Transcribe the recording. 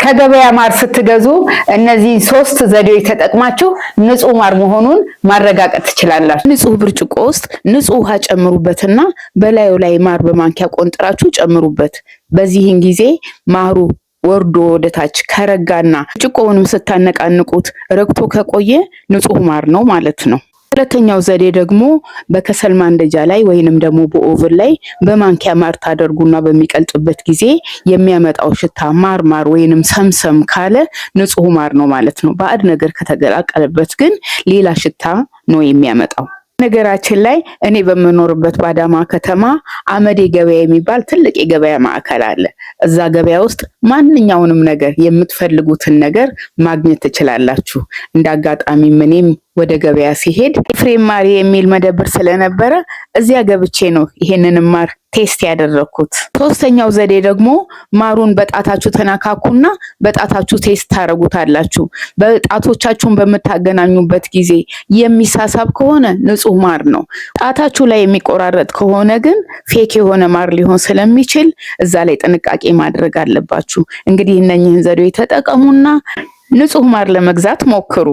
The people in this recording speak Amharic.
ከገበያ ማር ስትገዙ እነዚህ 3 ዘዴዎች ተጠቅማችሁ ንጹህ ማር መሆኑን ማረጋገጥ ትችላላችሁ። ንጹህ ብርጭቆ ውስጥ ንጹህ ውሃ ጨምሩበትና በላዩ ላይ ማር በማንኪያ ቆንጥራችሁ ጨምሩበት። በዚህን ጊዜ ማሩ ወርዶ ወደታች ከረጋና ብርጭቆውንም ስታነቃንቁት ረግቶ ከቆየ ንጹህ ማር ነው ማለት ነው። ሁለተኛው ዘዴ ደግሞ በከሰል ማንደጃ ላይ ወይንም ደግሞ በኦቭን ላይ በማንኪያ ማር ታደርጉና በሚቀልጥበት ጊዜ የሚያመጣው ሽታ ማር ወይንም ሰምሰም ካለ ንጹህ ማር ነው ማለት ነው። ባዕድ ነገር ከተቀላቀለበት ግን ሌላ ሽታ ነው የሚያመጣው። ነገራችን ላይ እኔ በመኖርበት በአዳማ ከተማ አመዴ ገበያ የሚባል ትልቅ የገበያ ማዕከል አለ። እዛ ገበያ ውስጥ ማንኛውንም ነገር የምትፈልጉትን ነገር ማግኘት ትችላላችሁ። እንዳጋጣሚ እኔም ወደ ገበያ ሲሄድ ኤፍሬም ማር የሚል መደብር ስለነበረ እዚያ ገብቼ ነው ይሄንን ማር ቴስት ያደረኩት። ሶስተኛው ዘዴ ደግሞ ማሩን በጣታችሁ ተነካኩና በጣታችሁ ቴስት ታረጉታላችሁ። በጣቶቻችሁን በመታገናኙበት ጊዜ የሚሳሳብ ከሆነ ንጹህ ማር ነው። ጣታችሁ ላይ የሚቆራረጥ ከሆነ ግን ፌክ የሆነ ማር ሊሆን ስለሚችል እዛ ላይ ጥንቃቄ ማድረግ አለባችሁ። እንግዲህ እነኚህን ዘዴዎች ተጠቀሙና ንጹህ ማር ለመግዛት ሞክሩ።